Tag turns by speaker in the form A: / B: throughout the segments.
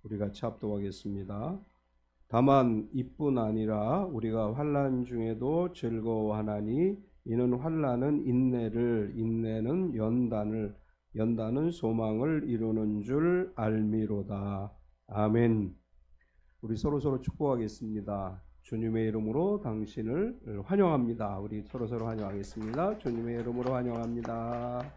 A: 우리 같이 합독하겠습니다. 다만 이뿐 아니라 우리가 환난 중에도 즐거워하나니 이는 환난은 인내를, 인내는 연단을, 연단은 소망을 이루는 줄 알미로다. 아멘. 우리 서로 축복하겠습니다. 주님의 이름으로 당신을 환영합니다. 우리 서로 환영하겠습니다. 주님의 이름으로 환영합니다.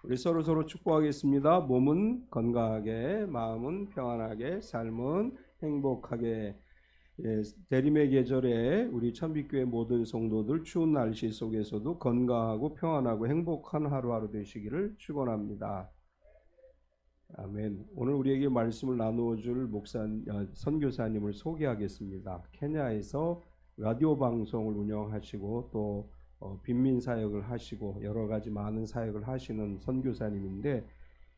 A: 우리 서로 축복하겠습니다. 몸은 건강하게, 마음은 평안하게, 삶은 행복하게. 대림의 계절에 우리 천빛교회 모든 성도들 추운 날씨 속에서도 건강하고 평안하고 행복한 하루하루 되시기를 축원합니다. 아멘. 오늘 우리에게 말씀을 나누어 줄 선교사님을 소개하겠습니다. 케냐에서 라디오 방송을 운영하시고 또 빈민 사역을 하시고 여러 가지 많은 사역을 하시는 선교사님인데,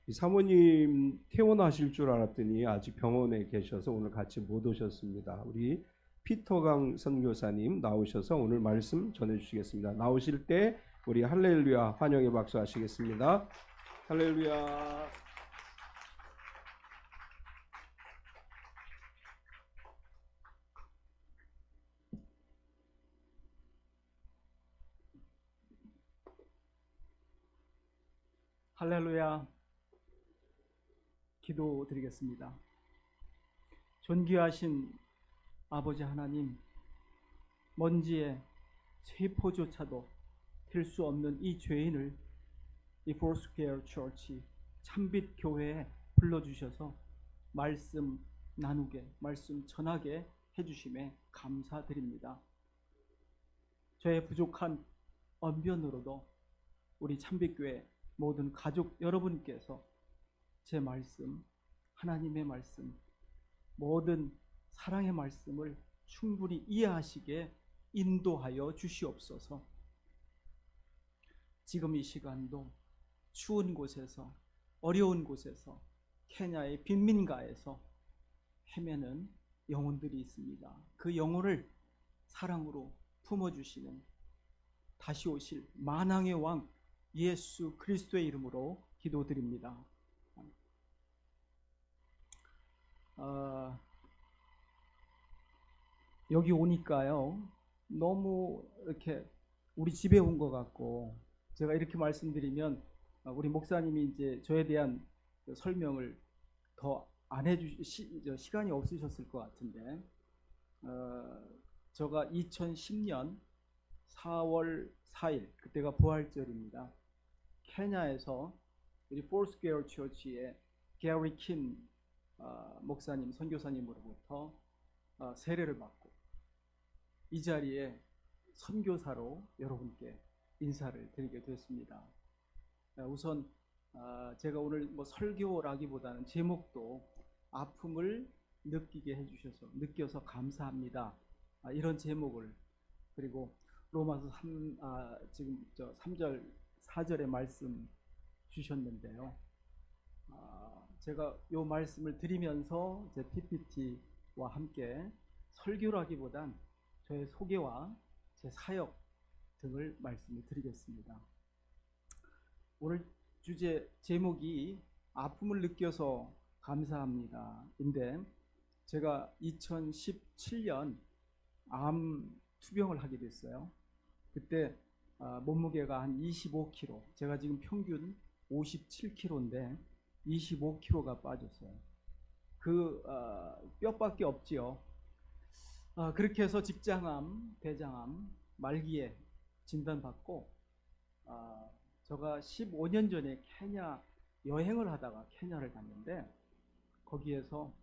A: 이 사모님 퇴원하실 줄 알았더니 아직 병원에 계셔서 오늘 같이 못 오셨습니다. 우리 피터강 선교사님 나오셔서 오늘 말씀 전해주시겠습니다. 나오실 때 우리 할렐루야 환영의 박수 하시겠습니다. 할렐루야.
B: 할렐루야. 기도드리겠습니다. 존귀하신 아버지 하나님, 먼지의 세포조차도 될 수 없는 이 죄인을 이 포스퀘어 처치 참빛 교회에 불러주셔서 말씀 나누게, 말씀 전하게 해주심에 감사드립니다. 저의 부족한 언변으로도 우리 참빛교회 모든 가족 여러분께서 제 말씀, 하나님의 말씀, 모든 사랑의 말씀을 충분히 이해하시게 인도하여 주시옵소서. 지금 이 시간도 추운 곳에서, 어려운 곳에서, 케냐의 빈민가에서 헤매는 영혼들이 있습니다. 그 영혼을 사랑으로 품어주시는 다시 오실 만왕의 왕 예수 그리스도의 이름으로 기도드립니다. 여기 오니까요, 너무 이렇게 우리 집에 온 것 같고, 제가 이렇게 말씀드리면 우리 목사님이 이제 저에 대한 설명을 더 안 시간이 없으셨을 것 같은데, 제가 2010년 4월 4일 그때가 부활절입니다. 케냐에서 우리 포스퀘어 처치의 게리 킨 목사님, 선교사님으로부터 세례를 받고 이 자리에 선교사로 여러분께 인사를 드리게 됐습니다. 우선 제가 오늘 설교라기보다는 제목도 아픔을 느끼게 해주셔서 느껴서 감사합니다, 이런 제목을, 그리고 로마서 3절 4절의 말씀 주셨는데요. 제가 이 말씀을 드리면서 제 PPT와 함께 설교라기보단 저의 소개와 제 사역 등을 말씀을 드리겠습니다. 오늘 주제 제목이 아픔을 느껴서 감사합니다 인데, 제가 2017년 암 투병을 하게 됐어요. 그때 몸무게가 한 25kg, 제가 지금 평균 57kg인데 25kg가 빠졌어요. 그 뼈밖에 없지요. 그렇게 해서 직장암, 대장암 말기에 진단받고, 제가 15년 전에 케냐 여행을 하다가 케냐를 갔는데, 거기에서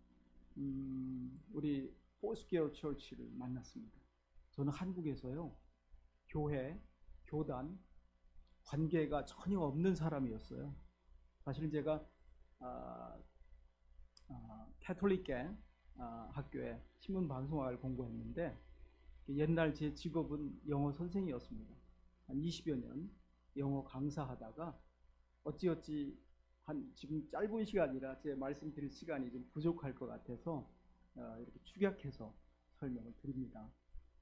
B: 우리 포스퀘어 처치를 만났습니다. 저는 한국에서요, 교회, 교단, 관계가 전혀 없는 사람이었어요. 사실 제가 캐톨릭계 학교에 신문방송학을 공부했는데, 옛날 제 직업은 영어 선생이었습니다. 한 20여 년 영어 강사하다가 어찌어찌 지금 짧은 시간이라 제 말씀드릴 시간이 좀 부족할 것 같아서 이렇게 축약해서 설명을 드립니다.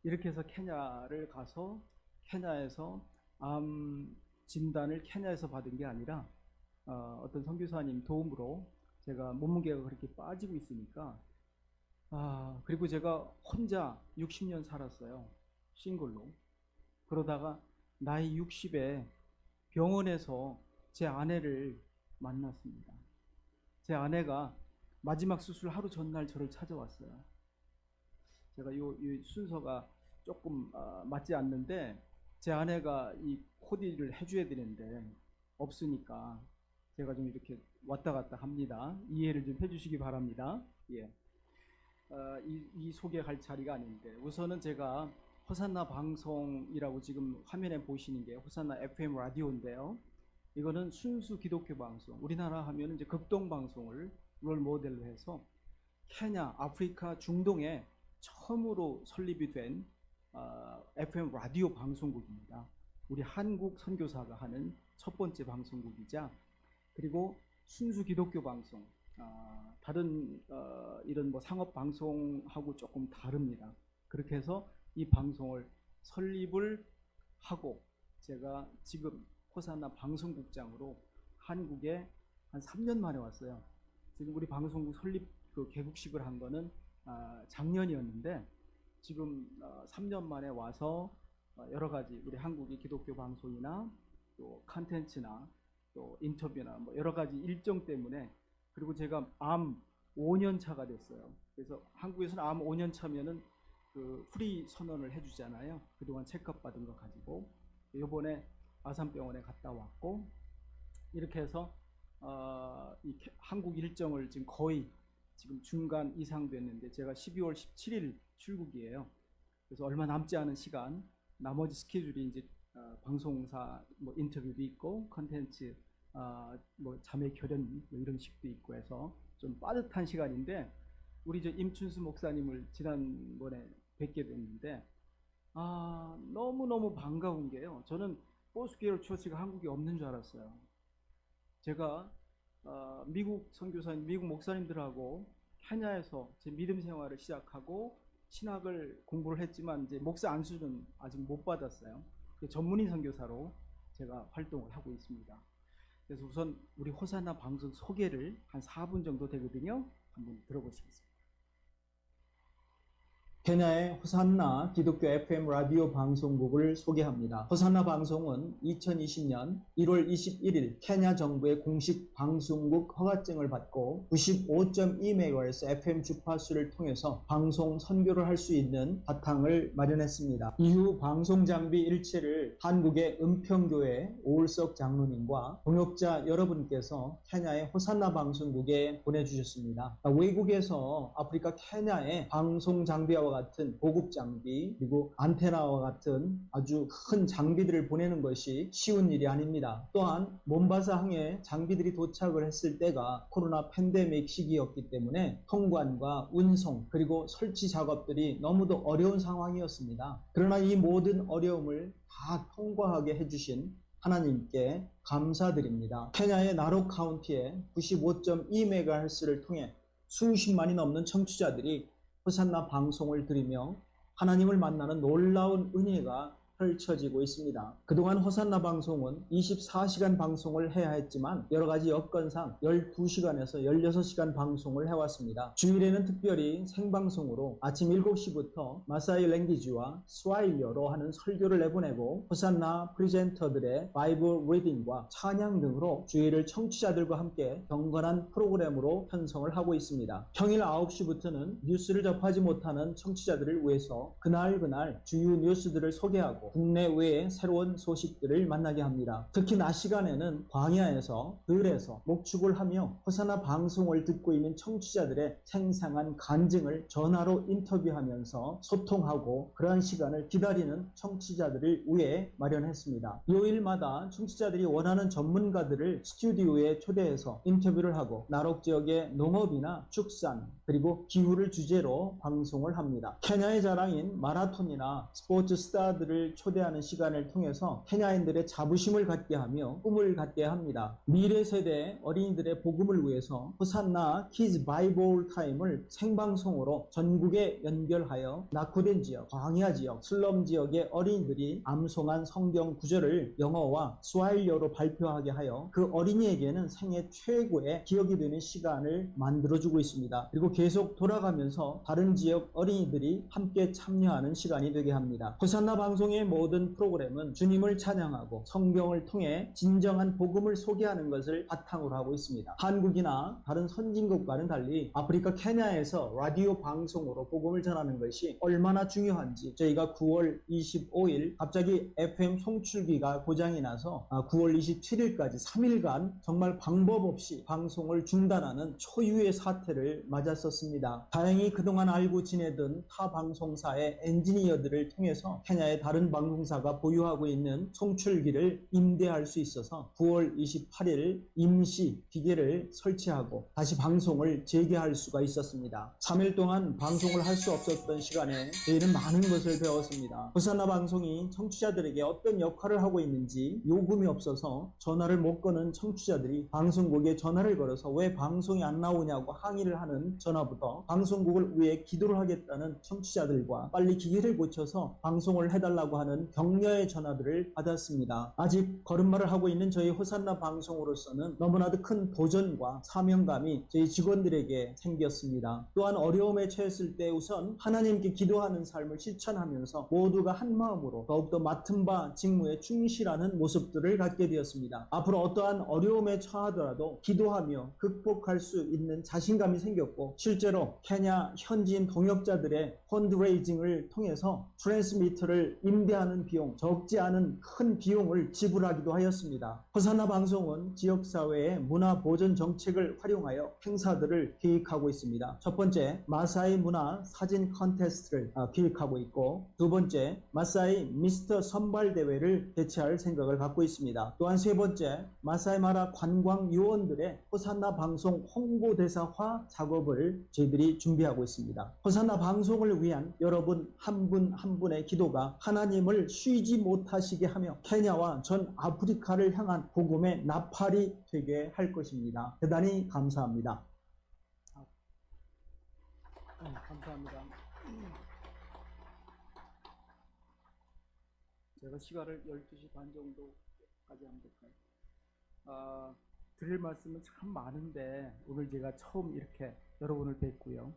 B: 이렇게 해서 케냐를 가서 케냐에서 암 진단을 케냐에서 받은 게 아니라 어떤 선교사님 도움으로 제가 몸무게가 그렇게 빠지고 있으니까 그리고 제가 혼자 60년 살았어요. 싱글로. 그러다가 나이 60에 병원에서 제 아내를 만났습니다. 제 아내가 마지막 수술 하루 전날 저를 찾아왔어요. 제가 이 순서가 조금 맞지 않는데 제 아내가 이 코디를 해줘야 되는데 없으니까 제가 좀 이렇게 왔다 갔다 합니다. 이해를 좀 해주시기 바랍니다. 예. 이 소개할 자리가 아닌데 우선은 제가 호산나 방송이라고 지금 화면에 보시는 게 호산나 FM 라디오인데요. 이거는 순수 기독교 방송. 우리나라 하면 이제 극동 방송을 롤 모델로 해서 케냐, 아프리카, 중동에 처음으로 설립이 된 FM 라디오 방송국입니다. 우리 한국 선교사가 하는 첫 번째 방송국이자 그리고 순수 기독교 방송. 다른 이런 뭐 상업 방송하고 조금 다릅니다. 그렇게 해서 이 방송을 설립을 하고 제가 지금 호산나 방송국장으로 한국에 한 3년 만에 왔어요. 지금 우리 방송국 설립 그 개국식을 한 거는 작년이었는데 지금 3년 만에 와서 여러 가지 우리 한국의 기독교 방송이나 또 컨텐츠나 또 인터뷰나 뭐 여러 가지 일정 때문에 그리고 제가 암 5년 차가 됐어요. 그래서 한국에서는 암 5년 차면은 그 프리 선언을 해주잖아요. 그동안 체크업 받은 거 가지고 이번에 아산병원에 갔다 왔고 이렇게 해서 이 한국 일정을 지금 거의 지금 중간 이상 됐는데 제가 12월 17일 출국이에요. 그래서 얼마 남지 않은 시간 나머지 스케줄이 이제 방송사 뭐 인터뷰도 있고 컨텐츠 뭐 자매 결연 뭐 이런 식도 있고 해서 좀 빠듯한 시간인데 우리 저 임춘수 목사님을 지난번에 뵙게 됐는데 너무너무 반가운 게요. 저는 포스게일 처치가 한국에 없는 줄 알았어요. 제가 미국 선교사님, 미국 목사님들하고 케냐에서 제 믿음 생활을 시작하고 신학을 공부를 했지만 이제 목사 안수는 아직 못 받았어요. 전문인 선교사로 제가 활동을 하고 있습니다. 그래서 우선 우리 호산나 방송 소개를 한 4분 정도 되거든요. 한번 들어보시겠습니다.
C: 케냐의 호산나 기독교 FM 라디오 방송국을 소개합니다. 호산나 방송은 2020년 1월 21일 케냐 정부의 공식 방송국 허가증을 받고 95.2MHz FM 주파수를 통해서 방송 선교를 할 수 있는 바탕을 마련했습니다. 이후 방송 장비 일체를 한국의 은평교회 오울석 장로님과 동역자 여러분께서 케냐의 호산나 방송국에 보내주셨습니다. 외국에서 아프리카 케냐의 방송 장비와 같은 고급 장비 그리고 안테나와 같은 아주 큰 장비들을 보내는 것이 쉬운 일이 아닙니다. 또한 몬바사 항에 장비들이 도착을 했을 때가 코로나 팬데믹 시기였기 때문에 통관과 운송 그리고 설치 작업들이 너무도 어려운 상황이었습니다. 그러나 이 모든 어려움을 다 통과하게 해주신 하나님께 감사드립니다. 케냐의 나록 카운티의 95.2MHz를 통해 수십만이 넘는 청취자들이 호산나 방송을 들으며 하나님을 만나는 놀라운 은혜가 펼쳐지고 있습니다. 그동안 호산나 방송은 24시간 방송을 해야 했지만 여러 가지 여건상 12시간에서 16시간 방송을 해왔습니다. 주일에는 특별히 생방송으로 아침 7시부터 마사이 랭귀지와 스와힐리어로 하는 설교를 내보내고 호산나 프리젠터들의 바이블 리딩과 찬양 등으로 주일을 청취자들과 함께 경건한 프로그램으로 편성을 하고 있습니다. 평일 9시부터는 뉴스를 접하지 못하는 청취자들을 위해서 그날 주요 뉴스들을 소개하고 국내외의 새로운 소식들을 만나게 합니다. 특히 낮 시간에는 광야에서 들에서 목축을 하며 호산나 방송을 듣고 있는 청취자들의 생생한 간증을 전화로 인터뷰하면서 소통하고 그러한 시간을 기다리는 청취자들을 위해 마련했습니다. 요일마다 청취자들이 원하는 전문가들을 스튜디오에 초대해서 인터뷰를 하고 나록 지역의 농업이나 축산 그리고 기후를 주제로 방송을 합니다. 케냐의 자랑인 마라톤이나 스포츠 스타들을 어린이들을 초대하는 시간을 통해서 케냐인들의 자부심을 갖게 하며 꿈을 갖게 합니다. 미래 세대 어린이들의 복음을 위해서 호산나 키즈 바이블 타임을 생방송으로 전국에 연결하여 낙후된 지역, 광야 지역, 슬럼 지역의 어린이들이 암송한 성경 구절을 영어와 스와힐리어로 발표하게 하여 그 어린이에게는 생애 최고의 기억이 되는 시간을 만들어주고 있습니다. 그리고 계속 돌아가면서 다른 지역 어린이들이 함께 참여하는 시간이 되게 합니다. 호산나 방송의 모든 프로그램은 주님을 찬양하고 성경을 통해 진정한 복음을 소개하는 것을 바탕으로 하고 있습니다. 한국이나 다른 선진국과는 달리 아프리카 케냐에서 라디오 방송으로 복음을 전하는 것이 얼마나 중요한지 저희가 9월 25일 갑자기 FM 송출기가 고장이 나서 9월 27일까지 3일간 정말 방법 없이 방송을 중단하는 초유의 사태를 맞았었습니다. 다행히 그동안 알고 지내던 타 방송사의 엔지니어들을 통해서 케냐의 다른 방송사가 보유하고 있는 송출기를 임대할 수 있어서 9월 28일 임시 기계를 설치하고 다시 방송을 재개할 수가 있었습니다. 3일 동안 방송을 할 수 없었던 시간에 저희는 많은 것을 배웠습니다. 호산나 방송이 청취자들에게 어떤 역할을 하고 있는지 요금이 없어서 전화를 못 거는 청취자들이 방송국에 전화를 걸어서 왜 방송이 안 나오냐고 항의를 하는 전화부터 방송국을 위해 기도를 하겠다는 청취자들과 빨리 기계를 고쳐서 방송을 해달라고 하는 격려의 전화들을 받았습니다. 아직 걸음마를 하고 있는 저희 호산나 방송으로서는 너무나도 큰 도전과 사명감이 저희 직원들에게 생겼습니다. 또한 어려움에 처했을 때 우선 하나님께 기도하는 삶을 실천하면서 모두가 한 마음으로 더욱더 맡은 바 직무에 충실하는 모습들을 갖게 되었습니다. 앞으로 어떠한 어려움에 처하더라도 기도하며 극복할 수 있는 자신감이 생겼고 실제로 케냐 현지인 동역자들의 펀드레이징을 통해서 트랜스미터를 임대하는 비용, 적지 않은 큰 비용을 지불하기도 하였습니다. 호산나 방송은 지역사회의 문화보존 정책을 활용하여 행사들을 기획하고 있습니다. 첫 번째, 마사이 문화 사진 컨테스트를 기획하고 있고 두 번째, 마사이 미스터 선발대회를 개최할 생각을 갖고 있습니다. 또한 세 번째, 마사이 마라 관광 요원들의 호산나 방송 홍보대사화 작업을 저희들이 준비하고 있습니다. 호산나 방송을 위한 여러분 한 분 한 분의 기도가 하나님을 쉬지 못하시게 하며 케냐와 전 아프리카를 향한 복음의 나팔이 되게 할 것입니다. 대단히 감사합니다.
B: 감사합니다. 제가 시간을 12시 반 정도까지 하면 될까요? 드릴 말씀은 참 많은데 오늘 제가 처음 이렇게 여러분을 뵙고요.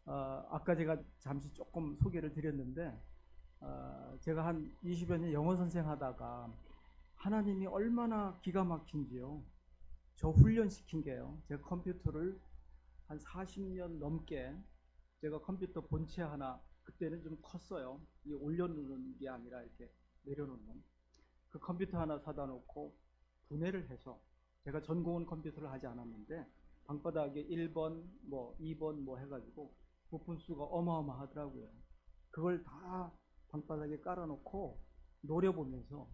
B: 아까 제가 잠시 조금 소개를 드렸는데 제가 한 20여 년 영어 선생 하다가 하나님이 얼마나 기가 막힌지요. 저 훈련시킨 게요. 제가 컴퓨터를 한 40년 넘게 제가 컴퓨터 본체 하나 그때는 좀 컸어요. 이 올려놓는 게 아니라 이렇게 내려놓는 그 컴퓨터 하나 사다 놓고 분해를 해서 제가 전공은 컴퓨터를 하지 않았는데 방바닥에 1번 뭐 2번 뭐 해가지고 부품 수가 어마어마하더라고요. 그걸 다 방바닥에 깔아놓고 노려보면서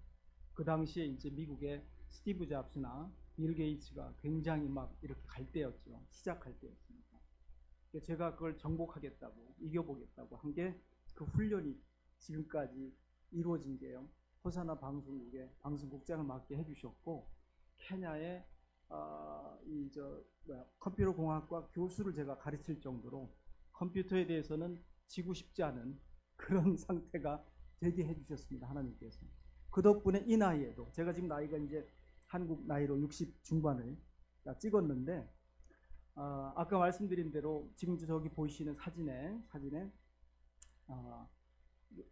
B: 그 당시에 이제 미국의 스티브 잡스나 빌 게이츠가 굉장히 막 이렇게 갈 때였죠. 시작할 때였습니다. 제가 그걸 정복하겠다고 이겨보겠다고 한 게 그 훈련이 지금까지 이루어진 게요. 호사나 방송국의 방송국장을 맡게 해주셨고 케냐의 컴퓨터 공학과 교수를 제가 가르칠 정도로 컴퓨터에 대해서는 지고 싶지 않은 그런 상태가 되게 해주셨습니다. 하나님께서. 그 덕분에 이 나이에도 제가 지금 나이가 이제 한국 나이로 60 중반을 찍었는데 아까 말씀드린 대로 지금 저기 보이시는 사진에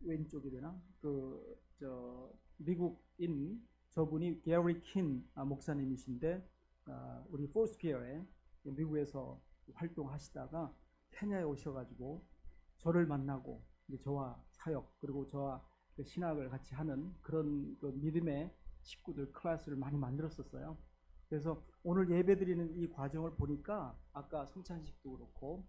B: 왼쪽이 되나? 미국인 저분이 게리 킨 목사님이신데 우리 포스퀘어에 미국에서 활동하시다가 케냐에 오셔가지고 저를 만나고 이제 저와 사역 그리고 저와 그 신학을 같이 하는 그런 그 믿음의 식구들 클래스를 많이 만들었었어요. 그래서 오늘 예배드리는 이 과정을 보니까 아까 성찬식도 그렇고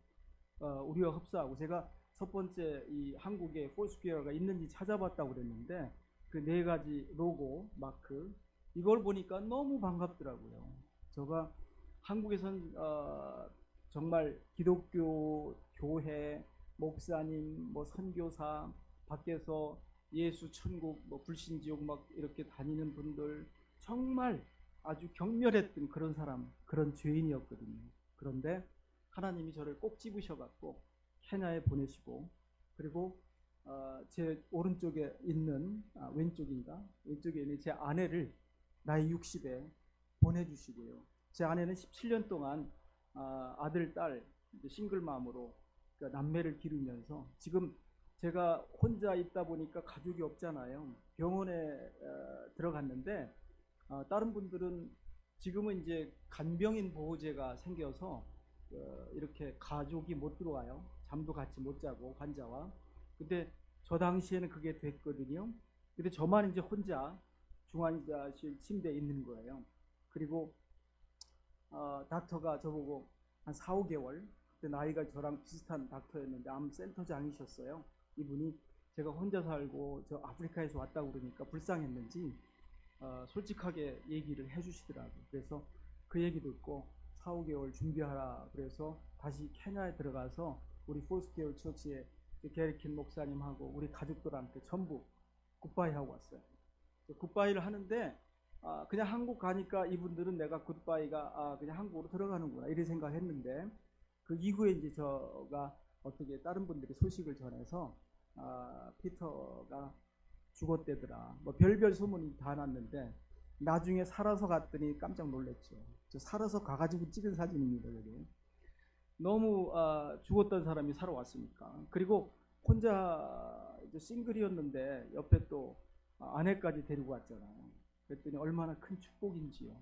B: 우리와 흡사하고 제가 첫 번째 이 한국에 포스퀘어가 있는지 찾아봤다고 그랬는데 그 네 가지 로고 마크 이걸 보니까 너무 반갑더라고요. 제가 한국에선 정말 기독교 교회 목사님 뭐 선교사 밖에서 예수, 천국, 뭐 불신지옥 막 이렇게 다니는 분들 정말 아주 격렬했던 그런 사람, 그런 죄인이었거든요. 그런데 하나님이 저를 꼭 집으셔갖고 케냐에 보내시고, 그리고 제 오른쪽에 있는 왼쪽에 있는 제 아내를 나이 60에 보내주시고요. 제 아내는 17년 동안 아들, 딸 싱글맘으로 그러니까 남매를 기르면서, 지금 제가 혼자 있다 보니까 가족이 없잖아요. 병원에 들어갔는데 다른 분들은 지금은 이제 간병인 보호제가 생겨서 이렇게 가족이 못 들어와요. 잠도 같이 못 자고 환자와. 근데 저 당시에는 그게 됐거든요. 근데 저만 이제 혼자 중환자실 침대에 있는 거예요. 그리고 닥터가 저보고 한 4, 5개월, 그때 나이가 저랑 비슷한 닥터였는데 암 센터장이셨어요. 이분이 제가 혼자 살고 저 아프리카에서 왔다고 그러니까 불쌍했는지 솔직하게 얘기를 해주시더라고요. 그래서 그 얘기 듣고 4, 5개월 준비하라 그래서 다시 케냐에 들어가서 우리 포스케어 처치에 게리킨 목사님하고 우리 가족들한테 전부 굿바이 하고 왔어요. 굿바이를 하는데 그냥 한국 가니까 이분들은 내가 굿바이가 그냥 한국으로 들어가는구나 이렇게 생각했는데, 그 이후에 이제 저가 어떻게 다른 분들이 소식을 전해서 피터가 죽었대더라, 뭐 별별 소문이 다 났는데 나중에 살아서 갔더니 깜짝 놀랐죠. 저 살아서 가가지고 찍은 사진입니다. 여기. 너무 죽었던 사람이 살아왔으니까. 그리고 혼자 이제 싱글이었는데 옆에 또 아내까지 데리고 왔잖아요. 그랬더니 얼마나 큰 축복인지요.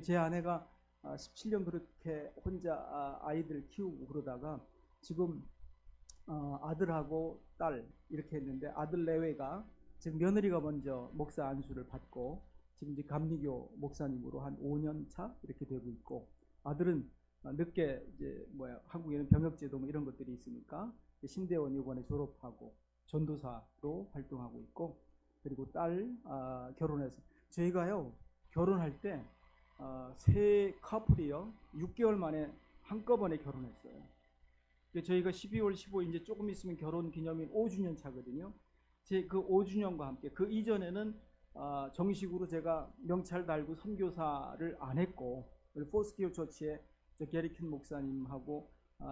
B: 제 아내가 17년 그렇게 혼자 아이들 키우고 그러다가 지금 아들하고 딸 이렇게 했는데, 아들 내외가 지금 며느리가 먼저 목사 안수를 받고 지금 이제 감리교 목사님으로 한 5년 차 이렇게 되고 있고, 아들은 늦게 이제 한국에는 병역제도 뭐 이런 것들이 있으니까 신대원 요번에 졸업하고 전도사로 활동하고 있고, 그리고 딸 결혼해서 저희가요 결혼할 때 세 커플이요 6개월 만에 한꺼번에 결혼했어요. 저희가 12월 15일 이제 조금 있으면 결혼 기념일 5주년 차거든요. 제 그 5주년과 함께 그 이전에는 정식으로 제가 명찰 달고 선교사를 안 했고, 포스케어 처치에 게리킨 목사님하고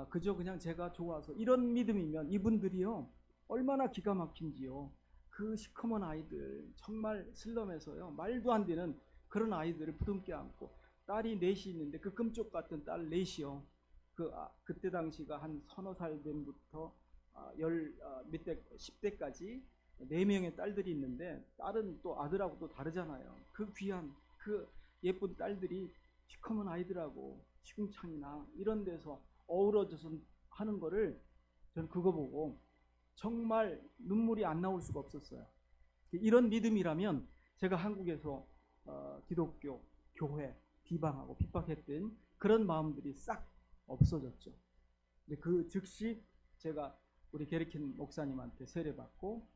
B: 그저 그냥 제가 좋아서, 이런 믿음이면 이분들이요 얼마나 기가 막힌지요. 그 시커먼 아이들 정말 슬럼에서요 말도 안 되는 그런 아이들을 부둥켜 안고, 딸이 넷이 있는데 그 금쪽 같은 딸 넷이요. 그때 당시가 한 서너 살 된부터 밑에 10대까지 4명의 딸들이 있는데, 딸은 또 아들하고 또 다르잖아요. 그 귀한 그 예쁜 딸들이 시커먼 아이들하고 시궁창이나 이런 데서 어우러져서 하는 거를 저는 그거 보고 정말 눈물이 안 나올 수가 없었어요. 이런 믿음이라면 제가 한국에서 기독교 교회 비방하고 핍박했던 그런 마음들이 싹 없어졌죠. 근데 그 즉시 제가 우리 게리킨 목사님한테 세례받고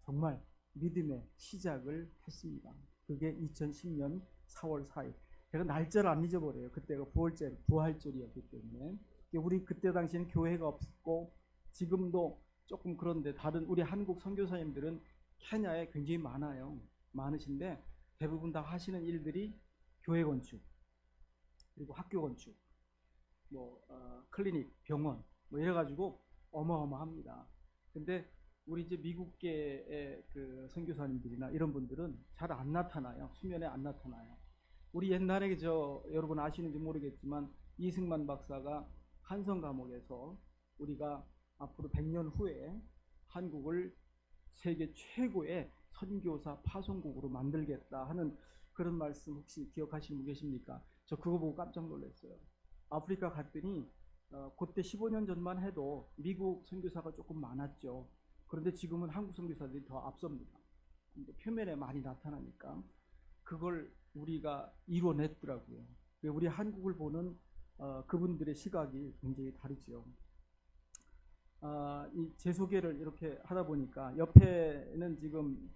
B: 정말 믿음의 시작을 했습니다. 그게 2010년 4월 4일. 제가 날짜를 안 잊어버려요. 그때가 부활절이었기 때문에. 우리 그때 당시에는 교회가 없었고, 지금도 조금 그런데 다른 우리 한국 선교사님들은 케냐에 굉장히 많으신데 대부분 다 하시는 일들이 교회 건축, 그리고 학교 건축, 클리닉, 병원 이래가지고 어마어마합니다. 근데 우리 이제 미국계의 그 선교사님들이나 이런 분들은 잘 안 나타나요. 수면에 안 나타나요. 우리 옛날에 여러분 아시는지 모르겠지만 이승만 박사가 한성 감옥에서 우리가 앞으로 100년 후에 한국을 세계 최고의 선교사 파송국으로 만들겠다 하는 그런 말씀 혹시 기억하시는 분 계십니까? 저 그거 보고 깜짝 놀랐어요. 아프리카 갔더니 그때 15년 전만 해도 미국 선교사가 조금 많았죠. 그런데 지금은 한국 선교사들이 더 앞섭니다. 표면에 많이 나타나니까 그걸 우리가 이뤄냈더라고요. 우리 한국을 보는 그분들의 시각이 굉장히 다르죠. 제 소개를 이렇게 하다 보니까 옆에는 지금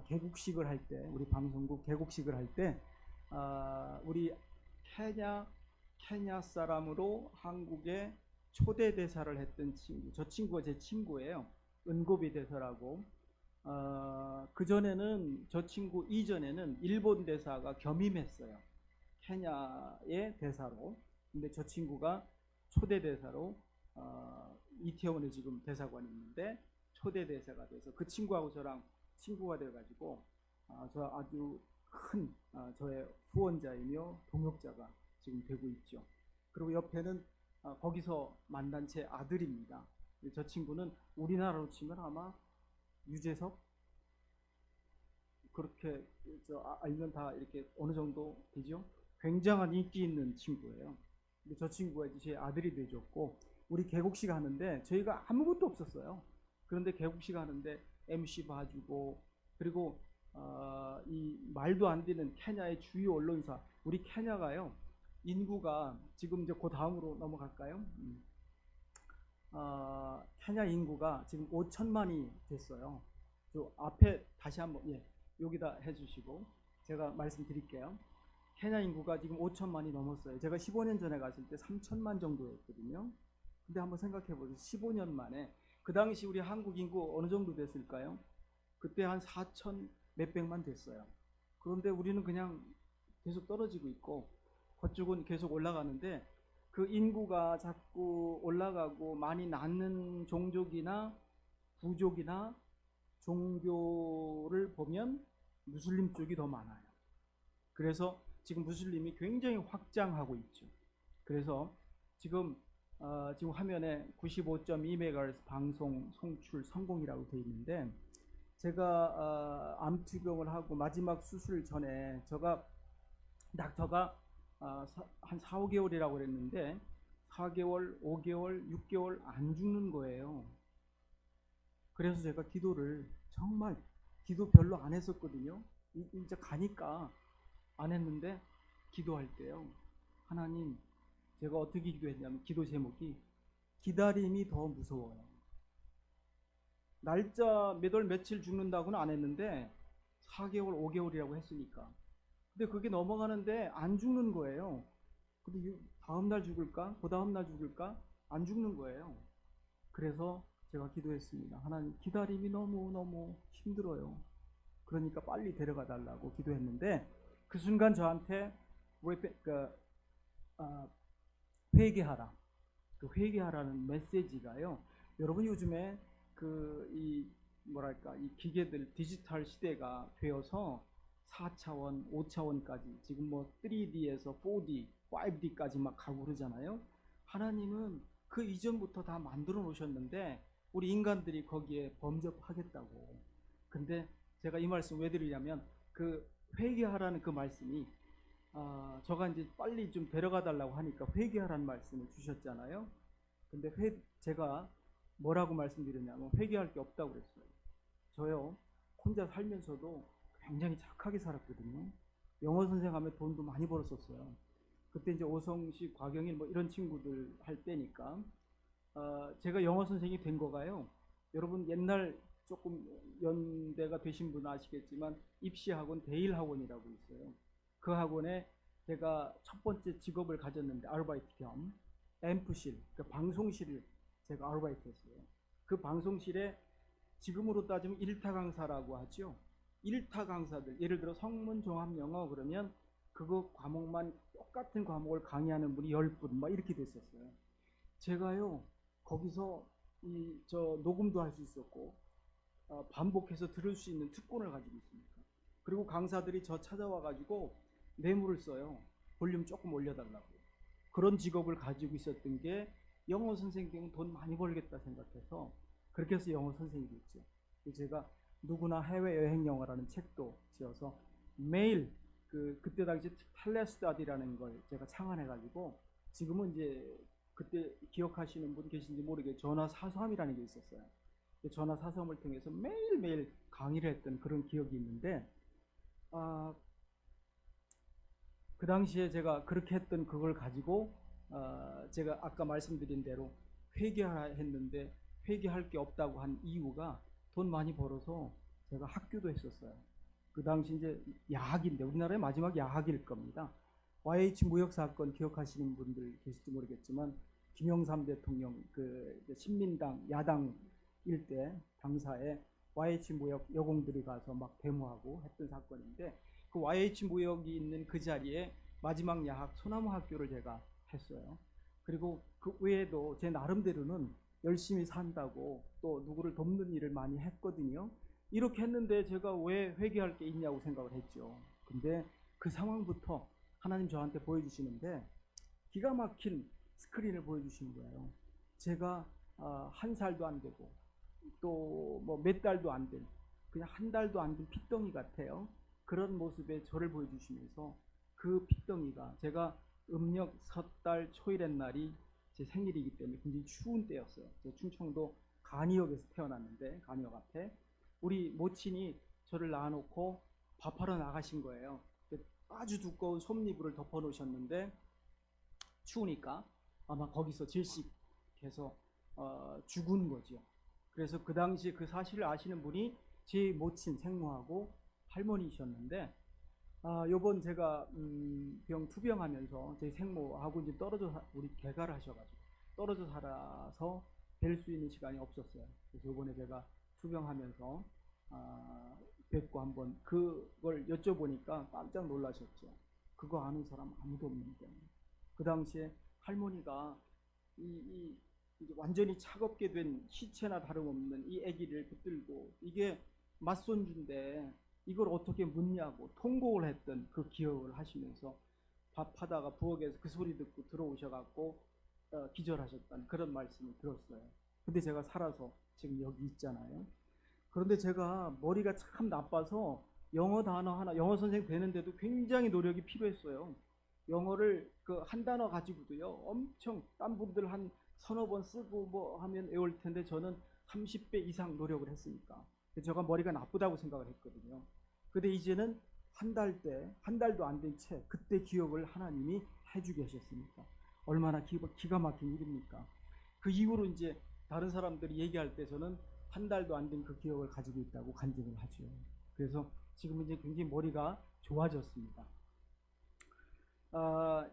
B: 개국식을 할 때, 우리 방송국 개국식을 할 때 우리 케냐 사람으로 한국에 초대 대사를 했던 친구, 저 친구가 제 친구예요. 은고비 대사라고. 그 전에는 저 친구 이전에는 일본 대사가 겸임했어요. 케냐의 대사로. 근데 저 친구가 초대 대사로 이태원에 지금 대사관이 있는데 초대 대사가 돼서 그 친구하고 저랑 친구가 돼가지고 저 아주 큰 저의 후원자이며 동역자가 지금 되고 있죠. 그리고 옆에는 거기서 만난 제 아들입니다. 저 친구는 우리나라로 치면 아마 유재석 그렇게 알면 다 이렇게 어느 정도 되죠. 굉장한 인기 있는 친구예요. 근데 저 친구가 이제 제 아들이 돼줬고 우리 개국식 하는데 저희가 아무것도 없었어요. 그런데 개국식 하는데 MC 봐주고 그리고 이 말도 안 되는 케냐의 주요 언론사 우리 케냐가요 인구가 지금 이제 그 다음으로 넘어갈까요? 케냐 인구가 지금 5천만이 됐어요. 저 앞에 다시 한번 여기다 해주시고 제가 말씀드릴게요. 케냐 인구가 지금 5천만이 넘었어요. 제가 15년 전에 갔을 때 3천만 정도였거든요. 근데 한번 생각해 보세요. 15년 만에 그 당시 우리 한국 인구 어느 정도 됐을까요? 그때 한 4천 몇백만 됐어요. 그런데 우리는 그냥 계속 떨어지고 있고 그쪽은 계속 올라가는데 그 인구가 자꾸 올라가고 많이 낳는 종족이나 부족이나 종교를 보면 무슬림 쪽이 더 많아요. 그래서 지금 무슬림이 굉장히 확장하고 있죠. 그래서 지금 화면에 95.2MHz 방송 송출 성공이라고 되어 있는데 제가 암투병을 하고 마지막 수술 전에 닥터가 한 4, 5개월이라고 그랬는데 4개월, 5개월, 6개월 안 죽는 거예요. 그래서 제가 기도를 정말 기도 별로 안 했었거든요. 이제 가니까 안 했는데 기도할 때요. 하나님, 제가 어떻게 기도했냐면 기도 제목이 기다림이 더 무서워요. 날짜 몇 월 며칠 죽는다고는 안 했는데 4개월, 5개월이라고 했으니까. 근데 그게 넘어가는데 안 죽는 거예요. 근데 다음 날 죽을까? 그 다음 날 죽을까? 안 죽는 거예요. 그래서 제가 기도했습니다. 하나님, 기다림이 너무너무 힘들어요. 그러니까 빨리 데려가 달라고 기도했는데 그 순간 저한테 회개하라. 그 회개하라는 메시지가요. 여러분 요즘에 이 기계들 디지털 시대가 되어서 4차원, 5차원까지 지금 3D에서 4D, 5D까지 막 가고 그러잖아요. 하나님은 그 이전부터 다 만들어 놓으셨는데 우리 인간들이 거기에 범접하겠다고. 근데 제가 이 말씀 왜 드리냐면 그 회개하라는 그 말씀이 저가 이제 빨리 좀 데려가 달라고 하니까 회개하라는 말씀을 주셨잖아요. 근데 제가 뭐라고 말씀드렸냐면 회개할 게 없다고 그랬어요. 저요 혼자 살면서도 굉장히 착하게 살았거든요. 영어 선생하면 돈도 많이 벌었었어요. 그때 이제 오성식, 곽영일 이런 친구들 할 때니까 제가 영어 선생이 된 거가요. 여러분 옛날 조금 연대가 되신 분은 아시겠지만 입시학원 대일학원이라고 있어요. 그 학원에 제가 첫 번째 직업을 가졌는데 아르바이트 겸 앰프실, 그 방송실을 제가 아르바이트 했어요. 그 방송실에 지금으로 따지면 1타 강사라고 하죠. 1타 강사들, 예를 들어 성문 종합 영어 그러면 그거 과목만 똑같은 과목을 강의하는 분이 10분 이렇게 됐었어요. 제가요 거기서 녹음도 할 수 있었고 반복해서 들을 수 있는 특권을 가지고 있습니다. 그리고 강사들이 저 찾아와 가지고 뇌물을 써요. 볼륨 조금 올려달라고. 그런 직업을 가지고 있었던 게 영어 선생님은 돈 많이 벌겠다 생각해서 그렇게 해서 영어 선생님이 됐죠. 제가 누구나 해외여행 영어라는 책도 지어서 매일 그때 당시 텔레스타디라는 걸 제가 창안해가지고 지금은 이제 그때 기억하시는 분 계신지 모르게 전화 사서함이라는 게 있었어요. 전화 사서함을 통해서 매일매일 강의를 했던 그런 기억이 있는데 그 당시에 제가 그렇게 했던 그걸 가지고 제가 아까 말씀드린 대로 회개하라 했는데 회개할 게 없다고 한 이유가 돈 많이 벌어서 제가 학교도 했었어요. 그 당시 이제 야학인데 우리나라의 마지막 야학일 겁니다. YH 무역 사건 기억하시는 분들 계실지 모르겠지만 김영삼 대통령 그 신민당 야당 일대 당사에 YH 무역 여공들이 가서 막 데모하고 했던 사건인데, 그 YH 무역이 있는 그 자리에 마지막 야학 소나무 학교를 제가 했어요. 그리고 그 외에도 제 나름대로는 열심히 산다고 또 누구를 돕는 일을 많이 했거든요. 이렇게 했는데 제가 왜 회개할 게 있냐고 생각을 했죠. 근데 그 상황부터 하나님 저한테 보여주시는데 기가 막힌 스크린을 보여주시는 거예요. 제가 한 살도 안 되고 또 뭐 몇 달도 안 된, 그냥 한 달도 안 된 핏덩이 같아요. 그런 모습에 저를 보여주시면서 그 핏덩이가, 제가 음력 섣달 초일의 날이 제 생일이기 때문에 굉장히 추운 때였어요. 저 충청도 간이역에서 태어났는데, 간이역 앞에 우리 모친이 저를 낳아놓고 밥하러 나가신 거예요. 아주 두꺼운 솜니부를 덮어 놓으셨는데 추우니까 아마 거기서 질식해서 죽은 거죠. 그래서 그 당시 그 사실을 아시는 분이 제 모친 생모하고 할머니셨는데, 요번 제가 투병하면서 제 생모하고 이제 우리 개가를 하셔가지고 떨어져 살아서 뵐 수 있는 시간이 없었어요. 그래서 요번에 제가 투병하면서 뵙고 한번 그걸 여쭤보니까 깜짝 놀라셨죠. 그거 아는 사람 아무도 없는데. 그 당시에 할머니가 이제 완전히 차갑게 된 시체나 다름없는 이 아기를 붙들고, 이게 맞손주인데 이걸 어떻게 묻냐고 통곡을 했던 그 기억을 하시면서 밥하다가 부엌에서 그 소리 듣고 들어오셔갖고 기절하셨다는 그런 말씀을 들었어요. 근데 제가 살아서 지금 여기 있잖아요. 그런데 제가 머리가 참 나빠서 영어 단어 하나, 영어 선생 되는데도 굉장히 노력이 필요했어요. 영어를 그 한 단어 가지고도요 엄청 딴 분들 한 서너 번 쓰고 뭐 하면 외울 텐데 저는 30배 이상 노력을 했으니까 제가 머리가 나쁘다고 생각을 했거든요. 근데 이제는 한 달도 안 된 채 그때 기억을 하나님이 해주게 하셨으니까 얼마나 기가 막힌 일입니까? 그 이후로 이제 다른 사람들이 얘기할 때 저는 한 달도 안 된 그 기억을 가지고 있다고 간증을 하죠. 그래서 지금 이제 굉장히 머리가 좋아졌습니다.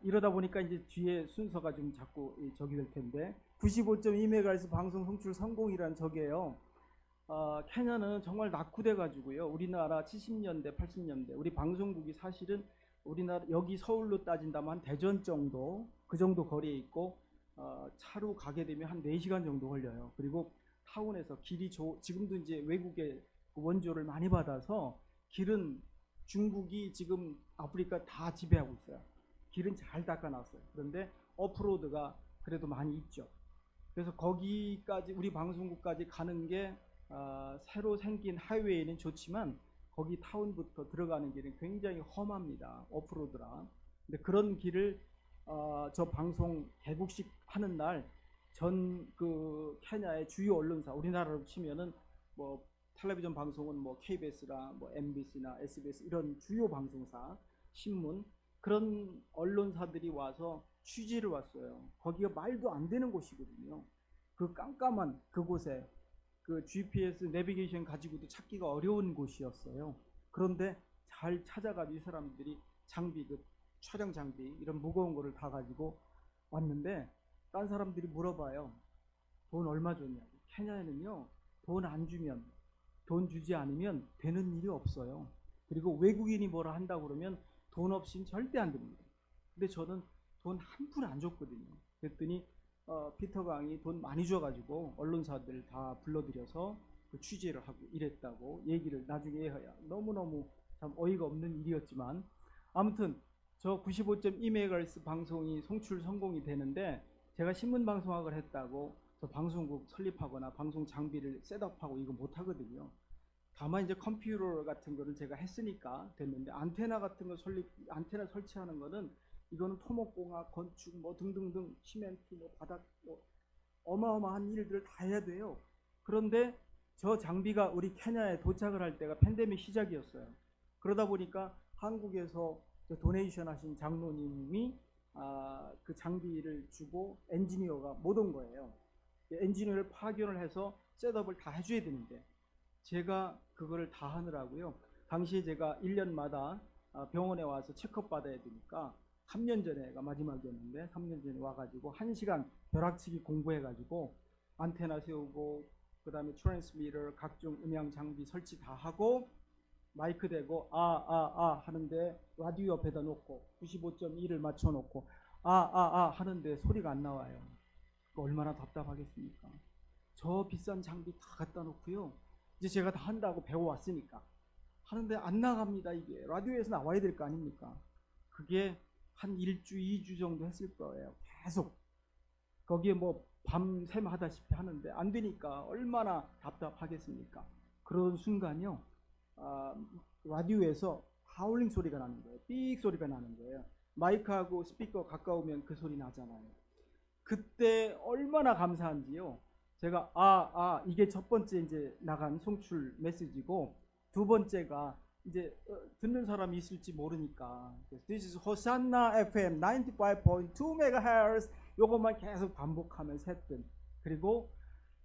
B: 이러다 보니까 이제 뒤에 순서가 좀 자꾸 저기 될 텐데, 95.2MHz 방송 송출 성공이란 저게요. 케냐는 정말 낙후돼 가지고요. 우리나라 70년대, 80년대 우리 방송국이 사실은 우리나라 여기 서울로 따진다면 한 대전 정도, 그 정도 거리에 있고 차로 가게 되면 한 4시간 정도 걸려요. 그리고 타운에서 길이 지금도 이제 외국의 원조를 많이 받아서 길은 중국이 지금 아프리카 다 지배하고 있어요. 길은 잘 닦아놨어요. 그런데 오프로드가 그래도 많이 있죠. 그래서 거기까지 우리 방송국까지 가는 게 새로 생긴 하이웨이는 좋지만 거기 타운부터 들어가는 길은 굉장히 험합니다. 오프로드라. 근데 그런 길을 저 방송 개국식 하는 날 전 그 케냐의 주요 언론사, 우리나라로 치면은 뭐 텔레비전 방송은 뭐 KBS나 뭐 MBC나 SBS 이런 주요 방송사, 신문, 그런 언론사들이 와서 취재를 왔어요. 거기가 말도 안 되는 곳이거든요. 그 깜깜한 그곳에 그 GPS 내비게이션 가지고도 찾기가 어려운 곳이었어요. 그런데 잘 찾아가지고 이 사람들이 장비, 그 촬영 장비 이런 무거운 거를 다 가지고 왔는데, 딴 사람들이 물어봐요. 돈 얼마 줬냐고. 케냐에는요 돈 안 주면, 돈 주지 않으면 되는 일이 없어요. 그리고 외국인이 뭐라 한다고 그러면 돈 없이는 절대 안 됩니다. 근데 저는 돈 한 푼 안 줬거든요. 그랬더니 피터 강이 돈 많이 줘가지고 언론사들 다 불러들여서 그 취재를 하고 이랬다고 얘기를 나중에 해야 너무너무 참 어이가 없는 일이었지만, 아무튼 저 95.2MHz 방송이 송출 성공이 되는데, 제가 신문방송학을 했다고 저 방송국 설립하거나 방송 장비를 셋업하고 이거 못하거든요. 다만 이제 컴퓨터 같은 거를 제가 했으니까 됐는데, 안테나 같은 거 안테나 설치하는 거는 이거는 토목공학, 건축 뭐 등등등, 시멘트 뭐 바닥 뭐 어마어마한 일들을 다 해야 돼요. 그런데 저 장비가 우리 케냐에 도착을 할 때가 팬데믹 시작이었어요. 그러다 보니까 한국에서 도네이션 하신 장로님이 그 장비를 주고 엔지니어가 못 온 거예요. 엔지니어를 파견을 해서 셋업을 다 해줘야 되는데 제가 그거를 다 하느라고요. 당시에 제가 1년마다 병원에 와서 체크업 받아야 되니까 3년 전에가 마지막이었는데 3년 전에 와가지고 1시간 벼락치기 공부해가지고 안테나 세우고 그 다음에 트랜스미터, 각종 음향 장비 설치 다 하고 마이크 대고 하는데 라디오 옆에다 놓고 95.1을 맞춰놓고 하는데 소리가 안 나와요. 얼마나 답답하겠습니까? 저 비싼 장비 다 갖다 놓고요. 이제 제가 다 한다고 배워왔으니까 하는데 안 나갑니다. 이게 라디오에서 나와야 될 거 아닙니까? 그게 한 1주, 2주 정도 했을 거예요. 계속 거기에 뭐 밤샘 하다시피 하는데 안 되니까 얼마나 답답하겠습니까? 그런 순간요, 라디오에서 하울링 소리가 나는 거예요. 삑 소리가 나는 거예요. 마이크하고 스피커 가까우면 그 소리 나잖아요. 그때 얼마나 감사한지요. 제가 이게 첫 번째 이제 나간 송출 메시지고, 두 번째가 이제 듣는 사람이 있을지 모르니까 This is Hosanna FM 95.2 MHz 요것만 계속 반복하면서 했던, 그리고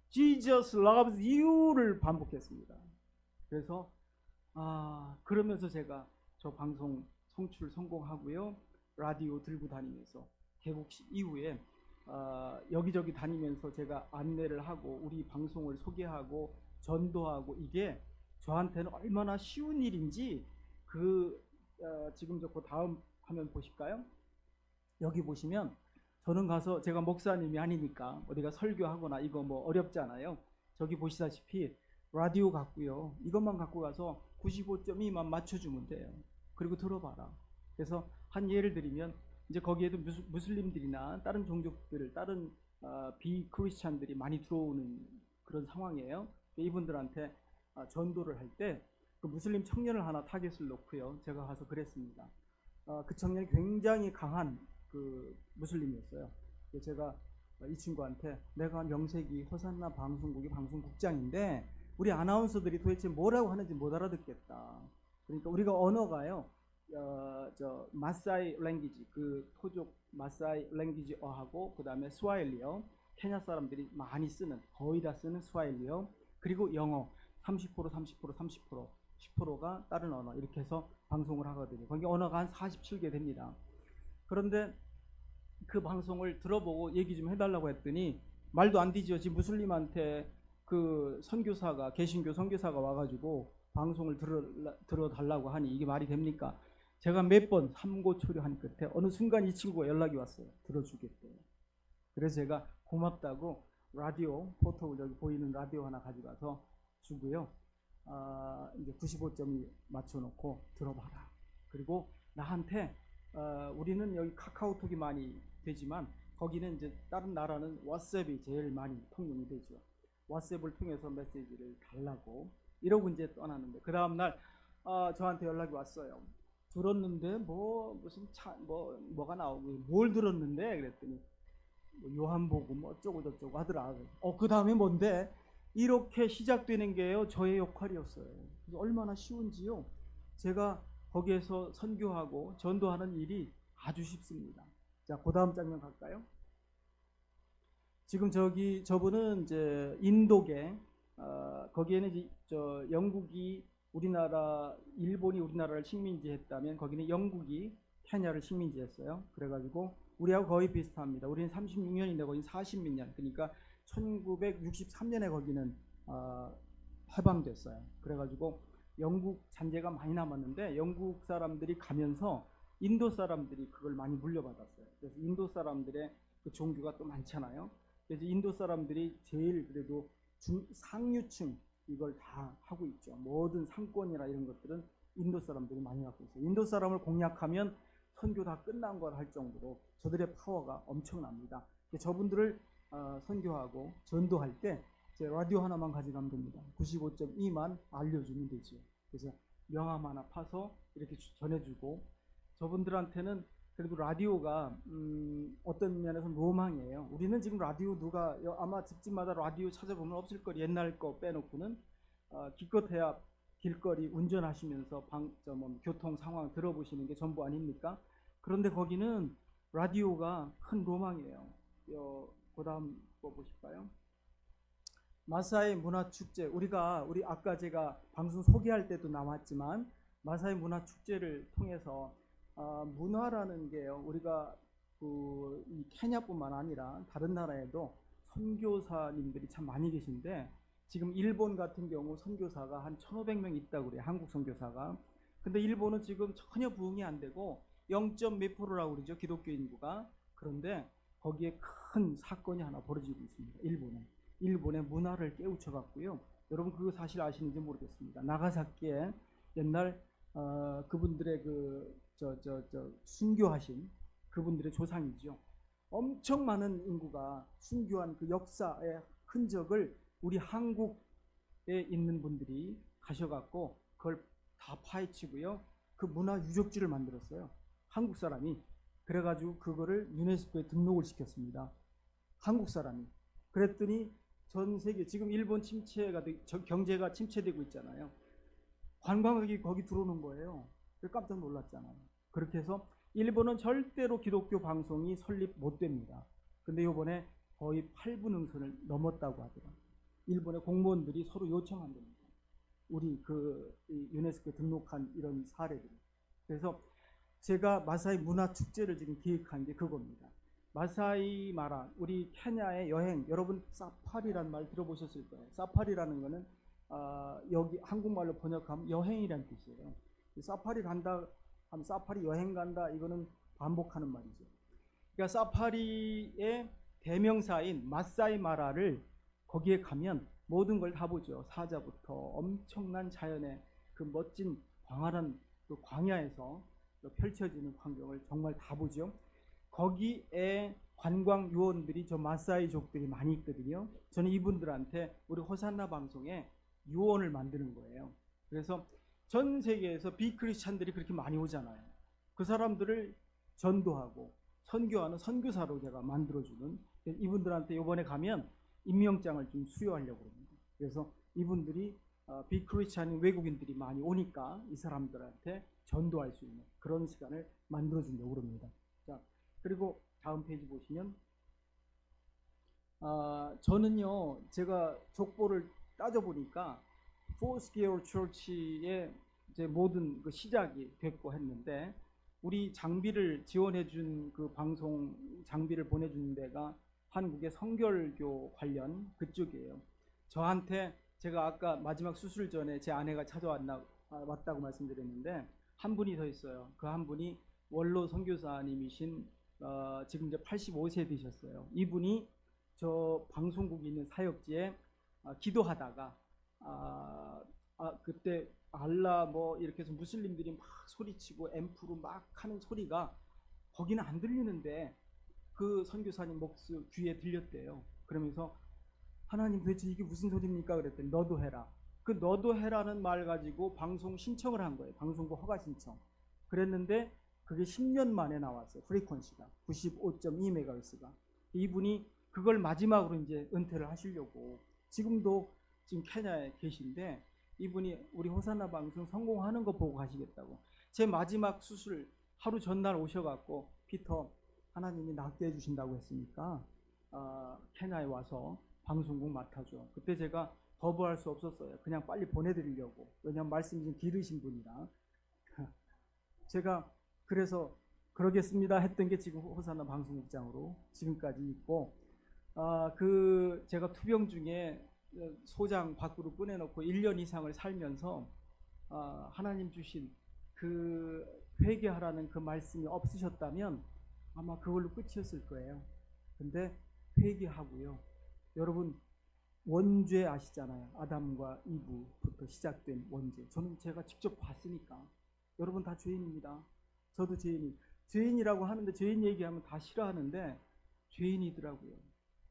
B: Jesus loves you를 반복했습니다. 그래서 그러면서 제가 저 방송 송출 성공하고요, 라디오 들고 다니면서 개국식 이후에 여기저기 다니면서 제가 안내를 하고 우리 방송을 소개하고 전도하고, 이게 저한테는 얼마나 쉬운 일인지 지금 그 다음 화면 보실까요? 여기 보시면 저는 가서, 제가 목사님이 아니니까 어디가 설교하거나 이거 뭐 어렵잖아요. 저기 보시다시피 라디오 갖고요, 이것만 갖고 가서 95.2만 맞춰주면 돼요. 그리고 들어봐라. 그래서 한 예를 들면 이제 거기에도 무슬림들이나 다른 종족들, 다른 비크리스찬들이 많이 들어오는 그런 상황이에요. 이분들한테 전도를 할 때 그 무슬림 청년을 하나 타겟을 놓고요, 제가 가서 그랬습니다. 그 청년이 굉장히 강한 그 무슬림이었어요. 제가 이 친구한테, 내가 명색이 호산나 방송국의 방송국장인데 우리 아나운서들이 도대체 뭐라고 하는지 못 알아듣겠다. 그러니까 우리가 언어가요, 마사이 랭귀지, 그 토족 마사이 랭귀지어하고 그 다음에 스와힐리어, 케냐 사람들이 많이 쓰는, 거의 다 쓰는 스와힐리어, 그리고 영어 30%, 30%, 30%, 10%가 다른 언어, 이렇게 해서 방송을 하거든요. 거기 언어가 한 47개 됩니다. 그런데 그 방송을 들어보고 얘기 좀 해달라고 했더니 말도 안 되죠. 지금 무슬림한테 그 선교사가, 개신교 선교사가 와가지고 방송을 들어달라고 하니 이게 말이 됩니까? 제가 몇 번 삼고초려한 끝에 어느 순간 이 친구가 연락이 왔어요. 들어주겠대요. 그래서 제가 고맙다고 라디오, 포토 여기 보이는 라디오 하나 가져가서 주고요. 이제 95.2 맞춰놓고 들어봐라. 그리고 나한테 우리는 여기 카카오톡이 많이 되지만 거기는 이제 다른 나라는 왓츠앱이 제일 많이 통용이 되죠. 왓츠앱을 통해서 메시지를 달라고 이러고 이제 떠나는데, 그 다음날 저한테 연락이 왔어요. 들었는데 무슨 뭐가 나오고, 뭘 들었는데 그랬더니 요한복음 어쩌고 저쩌고 하더라. 그 다음에 뭔데? 이렇게 시작되는 게요, 저의 역할이었어요. 그래서 얼마나 쉬운지요. 제가 거기에서 선교하고 전도하는 일이 아주 쉽습니다. 자, 그 다음 장면 갈까요? 지금 저분은 이제 인도계, 거기에는 이제 영국이 일본이 우리나라를 식민지했다면 거기는 영국이 케냐를 식민지했어요. 그래가지고 우리하고 거의 비슷합니다. 우리는 36년인데 거긴 40몇 년, 그러니까 1963년에 거기는 해방됐어요. 그래가지고 영국 잔재가 많이 남았는데 영국 사람들이 가면서 인도 사람들이 그걸 많이 물려받았어요. 그래서 인도 사람들의 그 종교가 또 많잖아요. 그래서 인도 사람들이 제일 그래도 상류층 이걸 다 하고 있죠. 모든 상권이나 이런 것들은 인도 사람들이 많이 갖고 있어요. 인도 사람을 공략하면 선교 다 끝난 걸 할 정도로 저들의 파워가 엄청납니다. 저분들을 선교하고 전도할 때 제 라디오 하나만 가져가면 됩니다. 95.2만 알려주면 되죠. 그래서 명함 하나 파서 이렇게 전해주고, 저분들한테는 그래도 라디오가 어떤 면에서는 로망이에요. 우리는 지금 라디오 아마 집집마다 라디오 찾아보면 없을 거리, 옛날 거 빼놓고는 기껏해야 길거리 운전하시면서 교통 상황 들어보시는 게 전부 아닙니까? 그런데 거기는 라디오가 큰 로망이에요. 그 다음 거 보실까요? 마사이 문화축제, 우리 아까 제가 방송 소개할 때도 나왔지만 마사이 문화축제를 통해서 문화라는 게요, 우리가 이 케냐뿐만 아니라 다른 나라에도 선교사님들이 참 많이 계신데 지금 일본 같은 경우 선교사가 한 1,500명 있다고 그래요. 한국 선교사가. 근데 일본은 지금 전혀 부흥이 안 되고 0. 몇 프로라고 그러죠. 기독교 인구가. 그런데 거기에 큰 사건이 하나 벌어지고 있습니다. 일본의 문화를 깨우쳐 갖고요. 여러분 그거 사실 아시는지 모르겠습니다. 나가사키에 옛날 그분들의 순교하신 그분들의 조상이죠. 엄청 많은 인구가 순교한 그 역사의 흔적을 우리 한국에 있는 분들이 가셔갖고 그걸 다 파헤치고요. 그 문화 유적지를 만들었어요. 한국 사람이. 그래가지고 그거를 유네스코에 등록을 시켰습니다. 한국 사람이. 그랬더니 전 세계 지금 일본 경제가 침체되고 있잖아요. 관광객이 거기 들어오는 거예요. 깜짝 놀랐잖아요. 그렇게 해서 일본은 절대로 기독교 방송이 설립 못 됩니다. 근데 이번에 거의 8분 응선을 넘었다고 하더라고요. 일본의 공무원들이 서로 요청한답니다. 우리 유네스코에 등록한 이런 사례들이. 그래서 제가 마사이 문화축제를 지금 기획한 게 그겁니다. 마사이 마라, 우리 케냐의 여행, 여러분 사파리라는 말 들어보셨을 거예요. 사파리라는 거는 여기 한국말로 번역하면 여행이라는 뜻이에요. 사파리 간다 하면 사파리 여행 간다, 이거는 반복하는 말이죠. 그러니까 사파리의 대명사인 마사이 마라를 거기에 가면 모든 걸 다 보죠. 사자부터 엄청난 자연의 그 멋진 광활한 그 광야에서 펼쳐지는 광경을 정말 다 보죠. 거기에 관광 유원들이 저 마사이족들이 많이 있거든요. 저는 이분들한테 우리 호산나 방송에 유원을 만드는 거예요. 그래서 전 세계에서 비크리스찬들이 그렇게 많이 오잖아요. 그 사람들을 전도하고 선교하는 선교사로 제가 만들어주는, 이분들한테 이번에 가면 임명장을 좀 수여하려고 합니다. 그래서 이분들이 비크리스찬인 외국인들이 많이 오니까 이 사람들한테 전도할 수 있는 그런 시간을 만들어주려고 합니다. 자, 그리고 다음 페이지 보시면 저는요, 제가 족보를 따져보니까 Foursquare Church의 이제 모든 그 시작이 됐고 했는데, 우리 장비를 지원해준 그 방송 장비를 보내준 데가 한국의 성결교 관련 그쪽이에요. 저한테 제가 아까 마지막 수술 전에 제 아내가 왔다고 말씀드렸는데, 한 분이 더 있어요. 그 한 분이 원로 선교사님이신 지금 이제 85세 되셨어요. 이분이 저 방송국에 있는 사역지에 기도하다가 그때 알라 뭐 이렇게 해서 무슬림들이 막 소리치고 앰프로 막 하는 소리가 거기는 안 들리는데 그 선교사님 귀에 들렸대요. 그러면서 하나님 도대체 이게 무슨 소리입니까? 그랬더니 너도 해라. 그 너도 해라는 말 가지고 방송 신청을 한 거예요. 방송국 허가 신청. 그랬는데 그게 10년 만에 나왔어요. 프리퀀시가 95.2MHz가. 이분이 그걸 마지막으로 이제 은퇴를 하시려고 지금 케냐에 계신데, 이분이 우리 호산나 방송 성공하는 거 보고 가시겠다고. 제 마지막 수술 하루 전날 오셔갖고 피터, 하나님이 낫게 해주신다고 했으니까 케냐에 와서 방송국 맡아줘. 그때 제가 거부할 수 없었어요. 그냥 빨리 보내드리려고. 왜냐하면 말씀이 좀 길으신 분이라. 제가 그래서 그러겠습니다 했던 게 지금 호산나 방송국장으로 지금까지 있고, 제가 투병 중에 소장 밖으로 꺼내놓고 1년 이상을 살면서 하나님 주신 그 회개하라는 그 말씀이 없으셨다면 아마 그걸로 끝이었을 거예요. 근데 회개하고요. 여러분 원죄 아시잖아요. 아담과 이브부터 시작된 원죄. 제가 직접 봤으니까. 여러분 다 죄인입니다. 저도 죄인이라고 하는데, 죄인 얘기하면 다 싫어하는데 죄인이더라고요.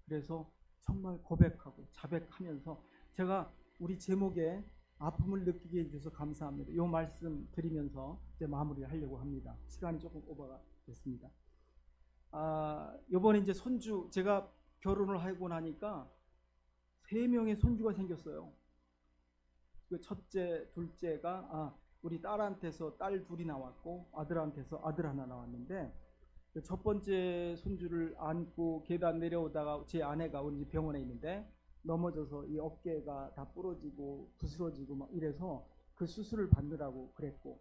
B: 그래서 정말 고백하고 자백하면서, 제가 우리 제목에 아픔을 느끼게 해주셔서 감사합니다. 이 말씀 드리면서 이제 마무리를 하려고 합니다. 시간이 조금 오버가 됐습니다. 이번에 이제 제가 결혼을 하고 나니까 3명의 손주가 생겼어요. 그 첫째, 둘째가 우리 딸한테서 딸 2이 나왔고, 아들한테서 아들 하나 나왔는데, 첫 번째 손주를 안고 계단 내려오다가 제 아내가 우리 병원에 있는데 넘어져서 이 어깨가 다 부러지고 부스러지고 막 이래서 그 수술을 받느라고 그랬고,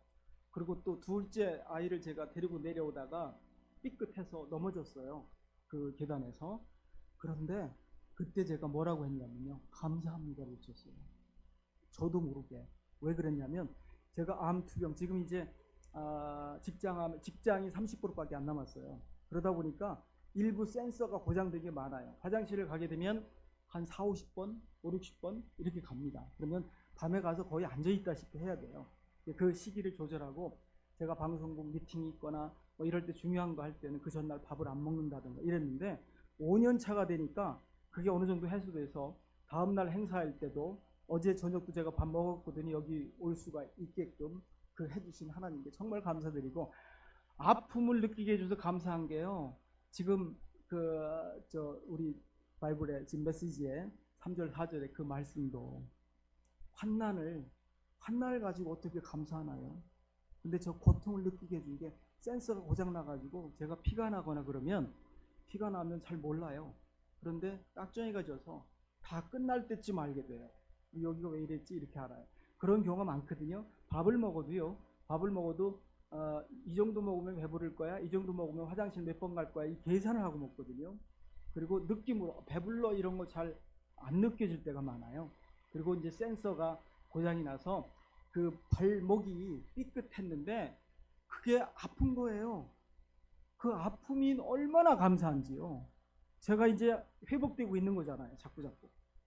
B: 그리고 또 둘째 아이를 제가 데리고 내려오다가 삐끗해서 넘어졌어요. 그 계단에서. 그런데 그때 제가 뭐라고 했냐면요. 감사합니다를 외쳤어요. 저도 모르게. 왜 그랬냐면 제가 암 투병 지금 이제 직장이 30%밖에 안 남았어요. 그러다 보니까 일부 센서가 고장된 게 많아요. 화장실을 가게 되면 한 4, 50번, 5, 60번 이렇게 갑니다. 그러면 밤에 가서 거의 앉아있다시피 해야 돼요. 그 시기를 조절하고 제가 방송국 미팅이 있거나 뭐 이럴 때 중요한 거 할 때는 그 전날 밥을 안 먹는다든가 이랬는데 5년 차가 되니까 그게 어느 정도 해소돼서 다음날 행사할 때도 어제 저녁도 제가 밥 먹었거든요. 여기 올 수가 있게끔 그 해주신 하나님께 정말 감사드리고, 아픔을 느끼게 해줘서 감사한 게요. 지금 우리 바이블에 지금 메시지에 3절 4절에 그 말씀도 환난을 가지고 어떻게 감사하나요? 근데 저 고통을 느끼게 해준 게 센서가 고장 나가지고 제가 피가 나거나 그러면 피가 나면 잘 몰라요. 그런데 딱정이가 져서 다 끝날 때쯤 알게 돼요. 여기가 왜 이랬지 이렇게 알아요. 그런 경우가 많거든요. 밥을 먹어도 이 정도 먹으면 배부를 거야, 이 정도 먹으면 화장실 몇 번 갈 거야, 이 계산을 하고 먹거든요. 그리고 느낌으로 배불러 이런 거 잘 안 느껴질 때가 많아요. 그리고 이제 센서가 고장이 나서 그 발목이 삐끗했는데 그게 아픈 거예요. 그 아픔이 얼마나 감사한지요. 제가 이제 회복되고 있는 거잖아요. 자꾸.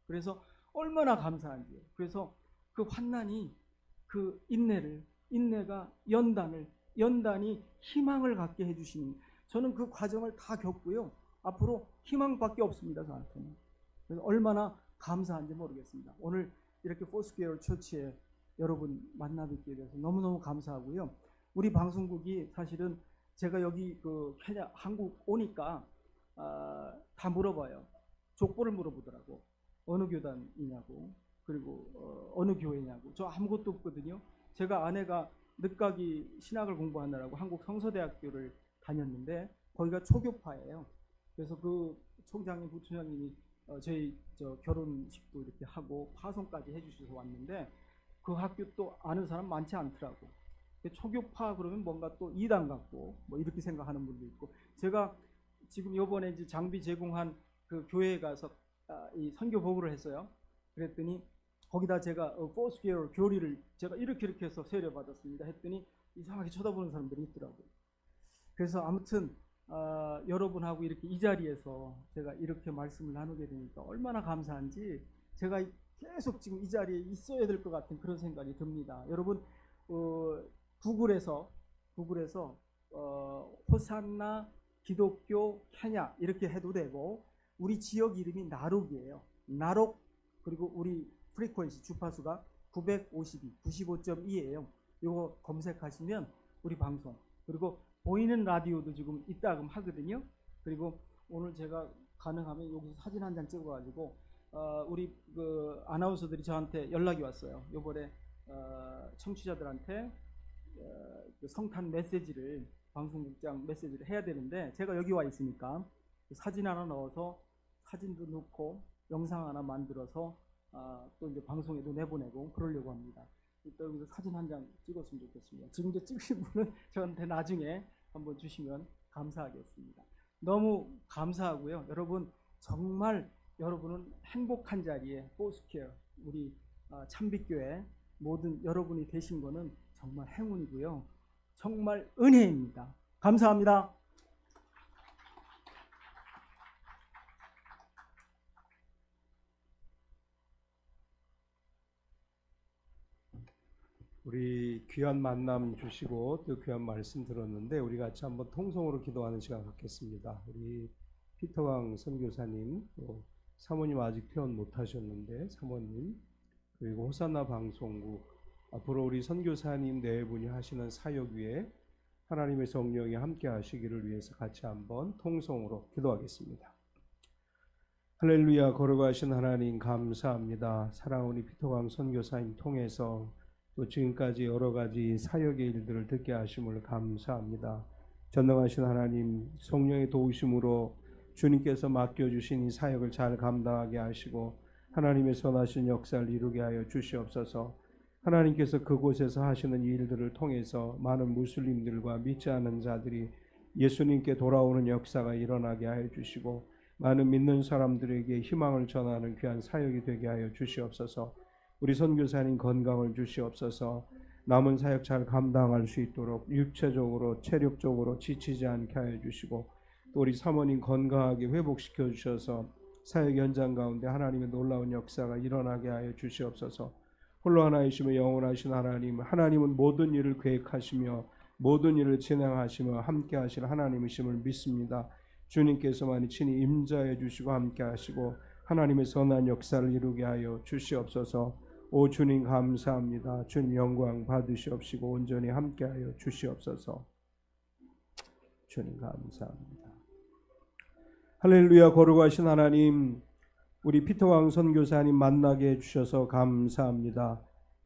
B: 그래서 얼마나 감사한지요. 그래서 그 환난이 그 인내가 연단이 희망을 갖게 해주시는, 저는 그 과정을 다 겪고요. 앞으로 희망밖에 없습니다. 저한테는. 그래서 얼마나 감사한지 모르겠습니다. 오늘 이렇게 포스퀘어 처치에 여러분 만나 뵙게 돼서 너무너무 감사하고요. 우리 방송국이 사실은 제가 여기 한국 오니까 다 물어봐요. 족보를 물어보더라고. 어느 교단이냐고, 그리고 어느 교회냐고. 저 아무것도 없거든요. 제가 아내가 늦가기 신학을 공부하느라고 한국 성서대학교를 다녔는데 거기가 초교파예요. 그래서 그 총장님, 부총장님이 저희 결혼식도 이렇게 하고 파송까지 해주셔서 왔는데 그 학교 또 아는 사람 많지 않더라고. 초교파 그러면 뭔가 또 이단 같고 뭐 이렇게 생각하는 분도 있고, 제가 지금 요번에 이제 장비 제공한 그 교회에 가서 이 선교 보고를 했어요. 그랬더니 거기다 제가 포스퀘어 교리를 제가 이렇게 해서 세례받았습니다 했더니 이상하게 쳐다보는 사람들이 있더라고요. 그래서 아무튼 여러분하고 이렇게 이 자리에서 제가 이렇게 말씀을 나누게 되니까 얼마나 감사한지 제가 계속 지금 이 자리에 있어야 될 것 같은 그런 생각이 듭니다. 여러분 구글에서 호산나 기독교 케냐 이렇게 해도 되고, 우리 지역 이름이 나록이에요. 나록. 그리고 우리 프리퀀시 주파수가 952, 95.2예요. 이거 검색하시면 우리 방송, 그리고 보이는 라디오도 지금 이따금 하거든요. 그리고 오늘 제가 가능하면 여기서 사진 한 장 찍어가지고 우리 그 아나운서들이 저한테 연락이 왔어요. 요번에 청취자들한테 그 성탄 메시지를, 방송국장 메시지를 해야 되는데 제가 여기 와 있으니까 사진 하나 넣어서 사진도 넣고 영상 하나 만들어서 또 이제 방송에도 내보내고 그러려고 합니다. 일단 여기서 사진 한 장 찍었으면 좋겠습니다. 지금 이제 찍으신 분은 저한테 나중에 한번 주시면 감사하겠습니다. 너무 감사하고요. 여러분 정말 여러분은 행복한 자리에 포스퀘어 우리 참빛교회 모든 여러분이 되신 거는 정말 행운이고요. 정말 은혜입니다. 감사합니다.
A: 우리 귀한 만남 주시고 또 귀한 말씀 들었는데 우리 같이 한번 통성으로 기도하는 시간 갖겠습니다. 우리 피터강 선교사님, 또 사모님 아직 퇴원 못하셨는데 사모님, 그리고 호산나 방송국, 앞으로 우리 선교사님 네 분이 하시는 사역 위에 하나님의 성령이 함께 하시기를 위해서 같이 한번 통성으로 기도하겠습니다. 할렐루야. 걸어가신 하나님 감사합니다. 사랑하는 우리 피터강 선교사님 통해서 또 지금까지 여러 가지 사역의 일들을 듣게 하심을 감사합니다. 전능하신 하나님, 성령의 도우심으로 주님께서 맡겨주신 이 사역을 잘 감당하게 하시고 하나님의 선하신 역사를 이루게 하여 주시옵소서. 하나님께서 그곳에서 하시는 이 일들을 통해서 많은 무슬림들과 믿지 않은 자들이 예수님께 돌아오는 역사가 일어나게 하여 주시고, 많은 믿는 사람들에게 희망을 전하는 귀한 사역이 되게 하여 주시옵소서. 우리 선교사님 건강을 주시옵소서. 남은 사역 잘 감당할 수 있도록 육체적으로 체력적으로 지치지 않게 하여 주시고, 또 우리 사모님 건강하게 회복시켜 주셔서 사역 현장 가운데 하나님의 놀라운 역사가 일어나게 하여 주시옵소서. 홀로 하나이시며 영원하신 하나님, 하나님은 모든 일을 계획하시며 모든 일을 진행하시며 함께 하실 하나님이심을 믿습니다. 주님께서만이 친히 임자해 주시고 함께 하시고 하나님의 선한 역사를 이루게 하여 주시옵소서. 오 주님 감사합니다. 주님 영광 받으시옵시고 온전히 함께 하여 주시옵소서. 주님 감사합니다. 할렐루야. 거룩하신 하나님, 우리 피터왕 선교사님 만나게 해주셔서 감사합니다.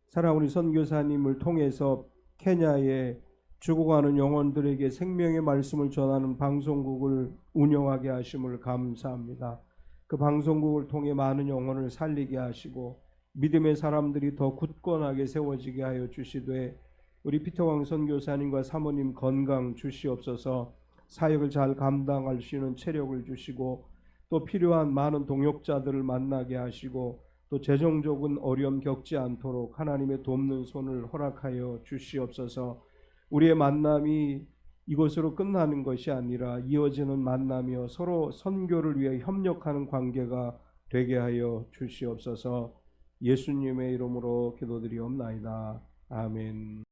A: 사랑하는 우리 선교사님을 통해서 케냐에 죽어가는 영혼들에게 생명의 말씀을 전하는 방송국을 운영하게 하심을 감사합니다. 그 방송국을 통해 많은 영혼을 살리게 하시고 믿음의 사람들이 더 굳건하게 세워지게 하여 주시되, 우리 피터왕 선교사님과 사모님 건강 주시옵소서. 사역을 잘 감당할 수 있는 체력을 주시고 또 필요한 많은 동역자들을 만나게 하시고 또 재정적인 어려움 겪지 않도록 하나님의 돕는 손을 허락하여 주시옵소서. 우리의 만남이 이것으로 끝나는 것이 아니라 이어지는 만남이요 서로 선교를 위해 협력하는 관계가 되게 하여 주시옵소서. 예수님의 이름으로 기도드리옵나이다. 아멘.